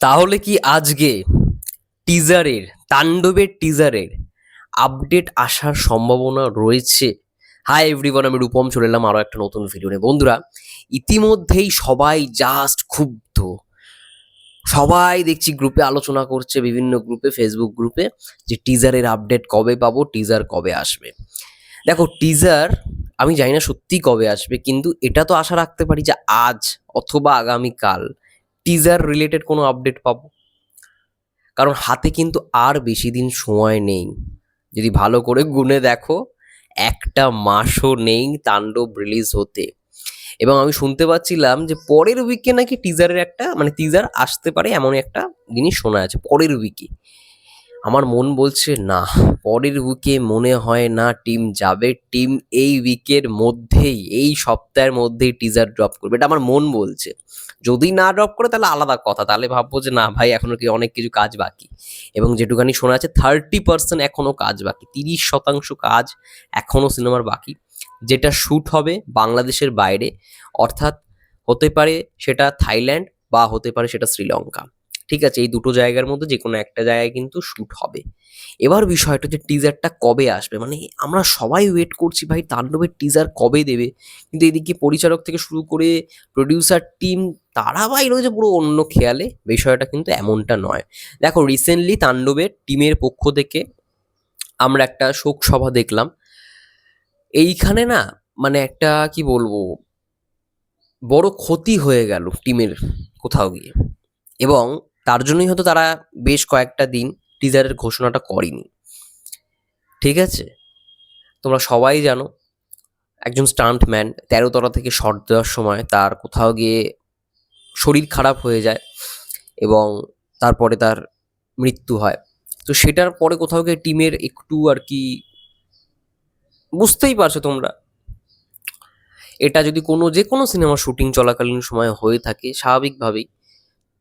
তাহলে কি আজকে তাণ্ডবের টিজারের আপডেট আসার সম্ভাবনা রয়েছে? হাই এভরিওয়ান, আমি রূপম চলে এলাম আরও একটা নতুন ভিডিও নিয়ে। বন্ধুরা, ইতিমধ্যেই সবাই জাস্ট ক্ষুব্ধ। সবাই দেখছি গ্রুপে আলোচনা করছে, বিভিন্ন গ্রুপে, ফেসবুক গ্রুপে, যে টিজারের আপডেট কবে পাবো, টিজার কবে আসবে। দেখো, টিজার আমি জানি না সত্যি কবে আসবে, কিন্তু এটা তো আশা রাখতে পারি যে আজ অথবা আগামীকাল টিজার রিলেটেড কোনো আপডেট পাবো। কারণ হাতে কিন্তু আর বেশি দিন সময় নেই। যদি ভালো করে গুনে দেখো, একটা মাসও নেই তাণ্ডব রিলিজ হতে। এবং আমি শুনতে পাচ্ছিলাম যে পরের উইকে নাকি টিজারের একটা টিজার আসতে পারে, এমন একটা জিনিস শোনা আছে পরের উইকে। আমার মন বলছে না, পরের উইকে মনে হয় না টিম যাবে। টিম এই উইকের মধ্যেই, এই সপ্তাহের মধ্যেই টিজার ড্রপ করবে, এটা আমার মন বলছে। যদি না ড্রপ করে তাহলে আলাদা কথা, তাহলে ভাববো যে না ভাই, এখনো কি অনেক কিছু কাজ বাকি। এবং যেটুখানি শোনা আছে 30% এখনো কাজ বাকি, 30% কাজ এখনো সিনেমার বাকি, যেটা শ্যুট হবে বাংলাদেশের বাইরে। অর্থাৎ হতে পারে সেটা থাইল্যান্ড বা হতে পারে সেটা শ্রীলঙ্কা। ঠিক আছে, এই দুটো জায়গার মধ্যে যে কোনো একটা জায়গায় কিন্তু শ্যুট হবে। এবার বিষয়টা যে টিজারটা কবে আসবে, আমরা সবাই ওয়েট করছি ভাই, তাণ্ডবের টিজার কবে দেবে। কিন্তু এদিকে পরিচালক থেকে শুরু করে প্রডিউসার টিম, তারা ভাই রয়েছে পুরো অন্য খেয়ালে। বিষয়টা কিন্তু এমনটা নয়। দেখো, রিসেন্টলি তাণ্ডবের টিমের পক্ষ থেকে আমরা একটা শোক সভা দেখলাম। এইখানে না, একটা কি বলবো, বড় ক্ষতি হয়ে গেল টিমের কোথাও গিয়ে। এবং তার জন্যই হয়তো তারা বেশ কয়েকটা দিন টিজারের ঘোষণাটা করেনি। ঠিক আছে, তোমরা সবাই জানো একজন স্টান্টম্যান 13 তলা থেকে শট দেওয়ার সময় তার কোথাও গিয়ে শরীর খারাপ হয়ে যায় এবং তারপরে তার মৃত্যু হয়। তো সেটার পরে কোথাও গিয়ে টিমের একটু আর কি, বুঝতেই পারছো তোমরা, এটা যদি যে কোনো সিনেমার শুটিং চলাকালীন সময় হয়ে থাকে, স্বাভাবিকভাবেই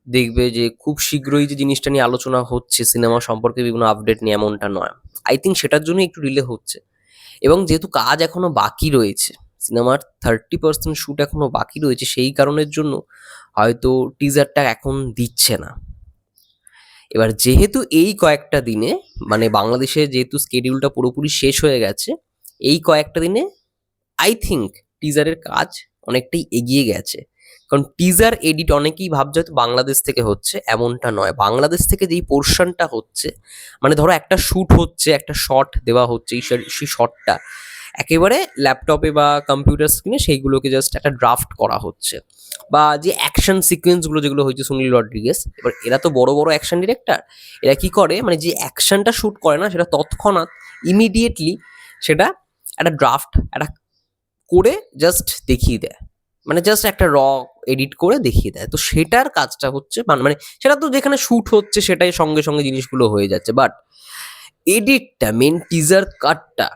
দেখবে যে খুব শীঘ্রই যে জিনিসটা নিয়ে আলোচনা হচ্ছে সিনেমা সম্পর্কে, বিভিন্ন আপডেট নিয়ে, এমনটা নয়। আই থিঙ্ক সেটার জন্য একটু ডিলে হচ্ছে। এবং যেহেতু কাজ এখনো বাকি রয়েছে, সিনেমার 30% শ্যুট এখনো বাকি রয়েছে, সেই কারণের জন্য হয়তো টিজারটা এখন দিচ্ছে না। এবার যেহেতু এই কয়েকটা দিনে, বাংলাদেশে যেহেতু স্কেডিউলটা পুরোপুরি শেষ হয়ে গেছে, এই কয়েকটা দিনে আই থিঙ্ক টিজারের কাজ অনেকটাই এগিয়ে গেছে। কারণ টিজার এডিট অনেকেই ভাবছে হয়তো বাংলাদেশ থেকে হচ্ছে, এমনটা নয়। বাংলাদেশ থেকে যেই পোর্শনটা হচ্ছে, ধরো একটা শ্যুট হচ্ছে, একটা শট দেওয়া হচ্ছে, সেই শটটা একেবারে ল্যাপটপে বা কম্পিউটার স্ক্রিনে সেইগুলোকে জাস্ট একটা ড্রাফট করা হচ্ছে। বা যে অ্যাকশন সিকোয়েন্সগুলো যেগুলো হয়েছে সুনীল রড্রিগেস, এবার এরা তো বড় বড় অ্যাকশন ডিরেক্টর, এরা কি করে, যে অ্যাকশনটা শ্যুট করে না, সেটা তৎক্ষণাৎ ইমিডিয়েটলি সেটা একটা ড্রাফট একটা করে জাস্ট দেখিয়ে দেয়। জাস্ট একটা এডিট করে দেখিয়ে দেয়। তো সেটার কাজটা হচ্ছে, সেটা তো যেখানে শ্যুট হচ্ছে সেটাই সঙ্গে সঙ্গে জিনিসগুলো হয়ে যাচ্ছে। বাট এডিটটা, মেন টিজার কাটটা,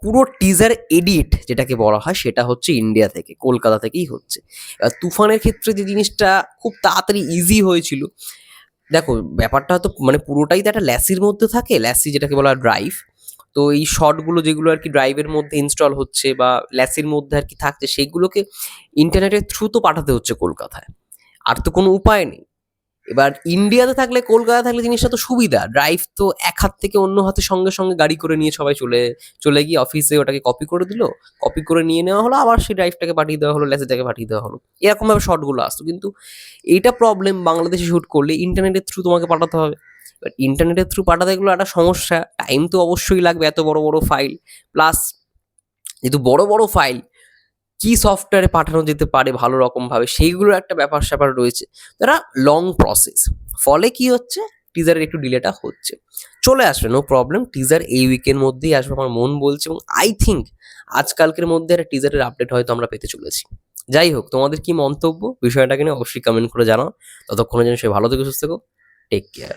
পুরো টিজার এডিট যেটাকে বলা হয়, সেটা হচ্ছে ইন্ডিয়া থেকে, কলকাতা থেকেই হচ্ছে। এবার তুফানের ক্ষেত্রে যে জিনিসটা খুব তাড়াতাড়ি ইজি হয়েছিল, দেখো ব্যাপারটা হয়তো পুরোটাই তো একটা ল্যাসির মধ্যে থাকে, ল্যাসি যেটাকে বলা হয় ড্রাইভ। তো এই শর্টগুলো যেগুলো আর কি ড্রাইভের মধ্যে ইনস্টল হচ্ছে বা ল্যাসির মধ্যে আর কি থাকছে, সেইগুলোকে ইন্টারনেটের থ্রু তো পাঠাতে হচ্ছে কলকাতায়। আর তো কোনো উপায় নেই। এবার ইন্ডিয়াতে থাকলে, কলকাতায় থাকলে জিনিসটা তো সুবিধা, ড্রাইভ তো এক হাত থেকে অন্য হাতে সঙ্গে সঙ্গে গাড়ি করে নিয়ে সবাই চলে গিয়ে অফিসে ওটাকে কপি করে দিল, কপি করে নিয়ে নেওয়া হলো, আবার সেই ড্রাইভটাকে পাঠিয়ে দেওয়া হলো, ল্যাসেটাকে পাঠিয়ে দেওয়া হলো, এরকমভাবে শর্টগুলো আসতো। কিন্তু এইটা প্রবলেম, বাংলাদেশে শ্যুট করলে ইন্টারনেটের থ্রু তোমাকে পাঠাতে হবে। এবার ইন্টারনেটের থ্রু পাঠাতে গেলে একটা সমস্যা, টাইম তো অবশ্যই লাগবে, এত বড় বড় ফাইল। প্লাস যেহেতু বড় বড় ফাইল, কি সফটওয়্যারে পাঠানো যেতে পারে ভালো রকমভাবে, সেইগুলোর একটা ব্যাপার স্যাপার রয়েছে, তারা লং প্রসেস। ফলে কি হচ্ছে, টিজারের একটু ডিলেটা হচ্ছে। চলে আসবে, নো প্রবলেম, টিজার এই উইকের মধ্যেই আসবে আমার মন বলছে। এবং আই থিঙ্ক আজকালকের মধ্যে একটা টিজারের আপডেট হয়তো আমরা পেতে চলেছি। যাই হোক, তোমাদের কি মন্তব্য বিষয়টাকে নিয়ে অবশ্যই কমেন্ট করে জানাও। ততক্ষণে যেন সে ভালো থেকে সুস্থ থেকো। Take care.